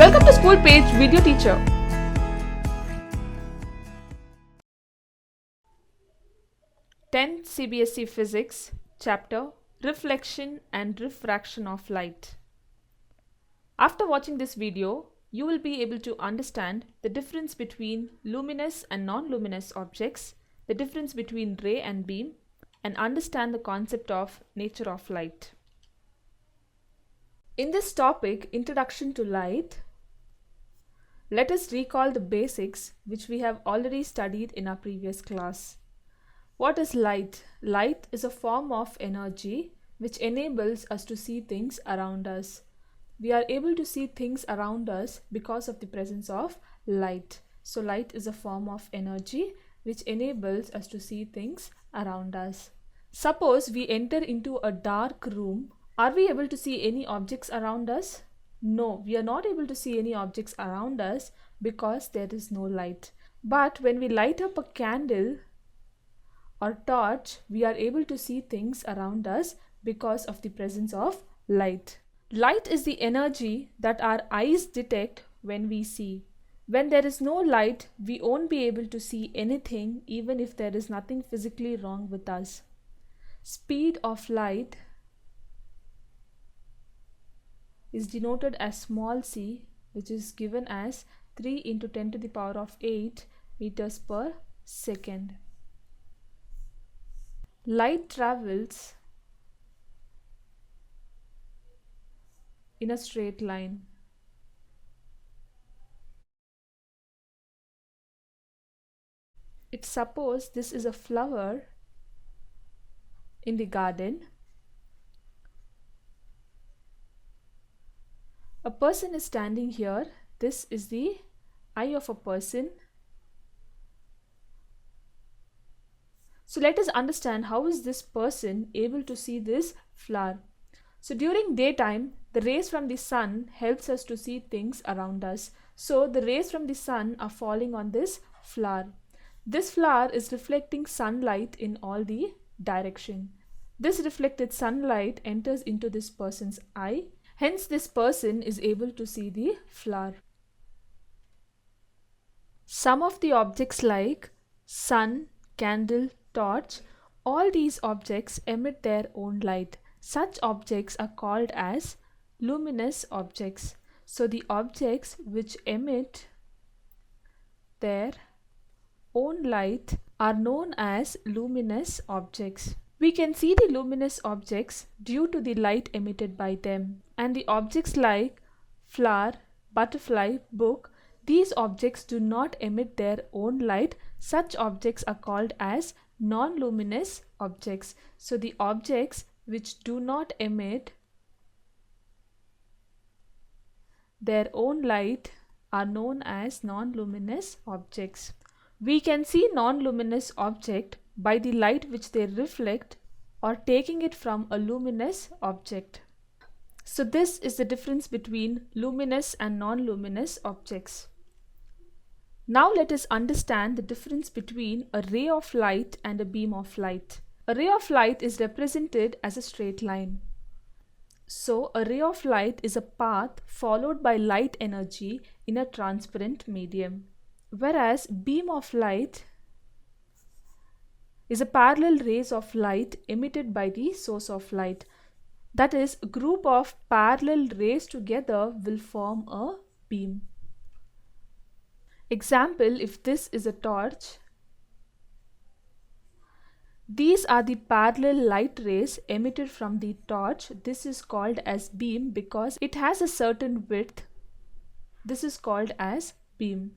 Welcome to School Page Video Teacher. Tenth CBSE Physics Chapter Reflection and Refraction of Light. After watching this video, you will be able to understand the difference between luminous and non-luminous objects, the difference between ray and beam, and understand the concept of nature of light. In this topic, Introduction to Light, let us recall the basics which we have already studied in our previous class. What is light? Light is a form of energy which enables us to see things around us. We are able to see things around us because of the presence of light. So light is a form of energy which enables us to see things around us. Suppose we enter into a dark room. Are we able to see any objects around us? No, we are not able to see any objects around us because there is no light. But when we light up a candle or torch, we are able to see things around us because of the presence of light. Light is the energy that our eyes detect when we see. When there is no light, we won't be able to see anything even if there is nothing physically wrong with us. Speed of light is denoted as small c, which is given as 3 into 10 to the power of 8 meters per second. Light travels in a straight line. Suppose this is a flower in the garden. A person is standing here. This is the eye of a person. So let us understand how is this person able to see this flower. So during daytime, the rays from the sun helps us to see things around us. So the rays from the sun are falling on this flower. This flower is reflecting sunlight in all the direction. This reflected sunlight enters into this person's eye. Hence, this person is able to see the flower. Some of the objects like sun, candle, torch, all these objects emit their own light. Such objects are called as luminous objects. So the objects which emit their own light are known as luminous objects. We can see the luminous objects due to the light emitted by them. And the objects like flower, butterfly, book, these objects do not emit their own light. Such objects are called as non-luminous objects. So the objects which do not emit their own light are known as non-luminous objects. We can see non-luminous object by the light which they reflect or taking it from a luminous object. So this is the difference between luminous and non-luminous objects. Now let us understand the difference between a ray of light and a beam of light. A ray of light is represented as a straight line. So a ray of light is a path followed by light energy in a transparent medium. Whereas beam of light is a parallel rays of light emitted by the source of light. That is, a group of parallel rays together will form a beam. Example, if this is a torch, these are the parallel light rays emitted from the torch. This is called as beam because it has a certain width. This is called as beam.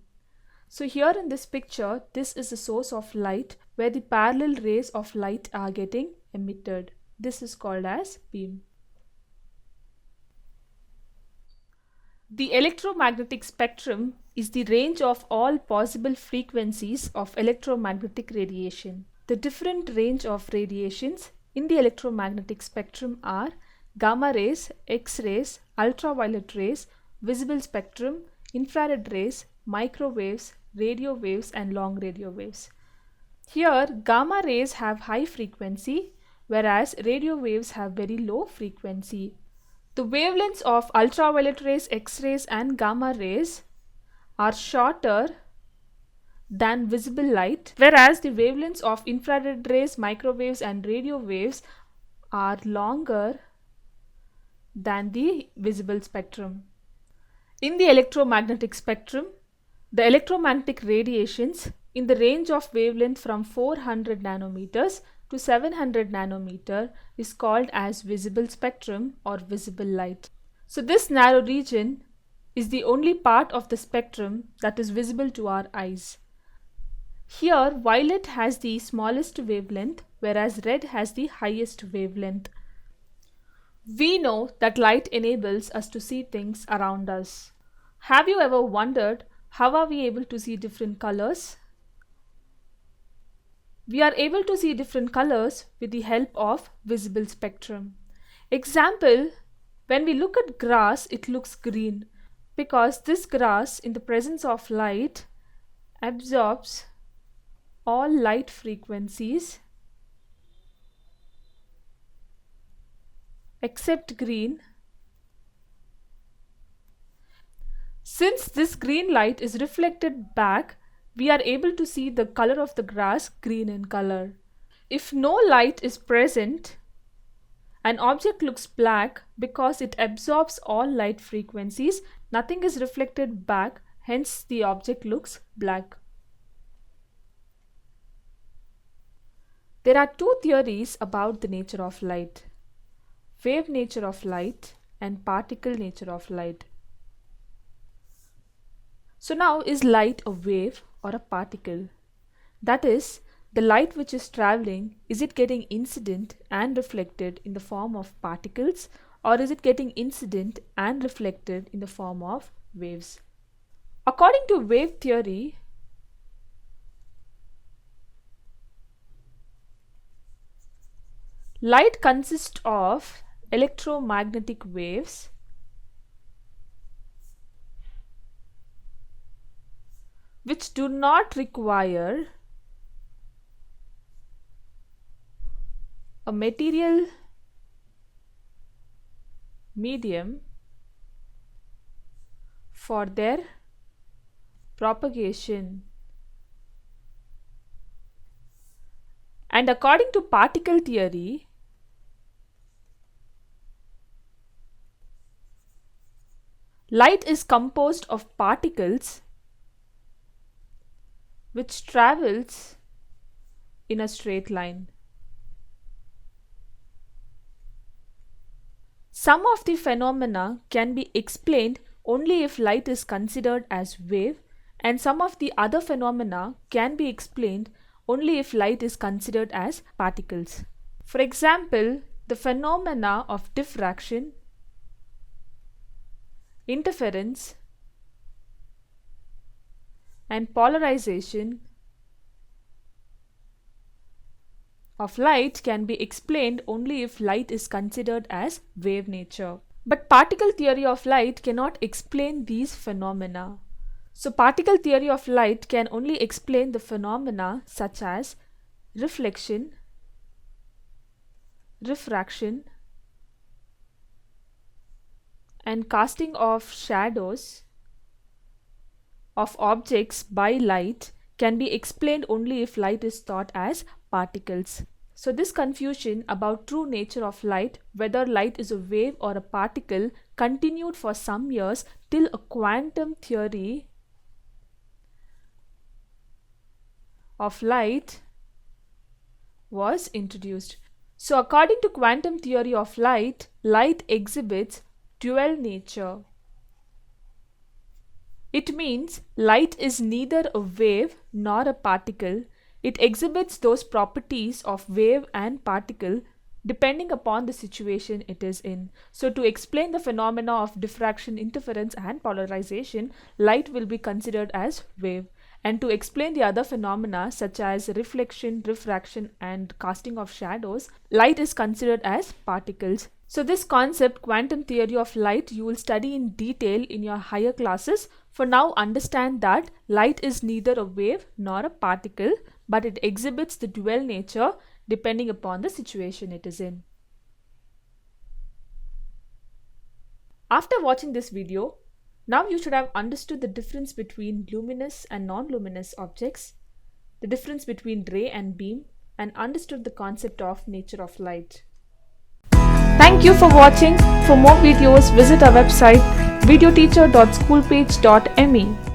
So here in this picture, this is the source of light where the parallel rays of light are getting emitted. This is called as beam. The electromagnetic spectrum is the range of all possible frequencies of electromagnetic radiation. The different range of radiations in the electromagnetic spectrum are gamma rays, X-rays, ultraviolet rays, visible spectrum, infrared rays, microwaves, radio waves and long radio waves. Here gamma rays have high frequency whereas radio waves have very low frequency. The wavelengths of ultraviolet rays, X-rays and gamma rays are shorter than visible light, whereas the wavelengths of infrared rays, microwaves and radio waves are longer than the visible spectrum. In the electromagnetic spectrum, the electromagnetic radiations in the range of wavelength from 400 nanometers to 700 nanometer is called as visible spectrum or visible light. So this narrow region is the only part of the spectrum that is visible to our eyes. Here violet has the smallest wavelength, whereas red has the highest wavelength. We know that light enables us to see things around us. Have you ever wondered how are we able to see different colors? We are able to see different colors with the help of visible spectrum. Example, when we look at grass, it looks green because this grass in the presence of light absorbs all light frequencies except green. Since this green light is reflected back, we are able to see the color of the grass green in color. If no light is present, an object looks black because it absorbs all light frequencies. Nothing is reflected back, hence the object looks black. There are two theories about the nature of light: wave nature of light and particle nature of light. So now, is light a wave or a particle? That is, the light which is traveling, is it getting incident and reflected in the form of particles, or is it getting incident and reflected in the form of waves? According to wave theory, light consists of electromagnetic waves which do not require a material medium for their propagation. And according to particle theory, light is composed of particles which travels in a straight line. Some of the phenomena can be explained only if light is considered as wave, and some of the other phenomena can be explained only if light is considered as particles. For example, the phenomena of diffraction, interference, and polarization of light can be explained only if light is considered as wave nature. But particle theory of light cannot explain these phenomena. So particle theory of light can only explain the phenomena such as reflection, refraction, and casting of shadows of objects by light can be explained only if light is thought as particles. So this confusion about true nature of light, whether light is a wave or a particle, continued for some years till a quantum theory of light was introduced. So according to quantum theory of light, light exhibits dual nature. It means light is neither a wave nor a particle. It exhibits those properties of wave and particle depending upon the situation it is in. So to explain the phenomena of diffraction, interference and polarization, light will be considered as wave. And to explain the other phenomena such as reflection, refraction and casting of shadows, light is considered as particles. So this concept, quantum theory of light, you will study in detail in your higher classes. For now, understand that light is neither a wave nor a particle, but it exhibits the dual nature depending upon the situation it is in. After watching this video, now you should have understood the difference between luminous and non-luminous objects, the difference between ray and beam, and understood the concept of nature of light. Thank you for watching. For more videos, visit our website videoteacher.schoolpage.me.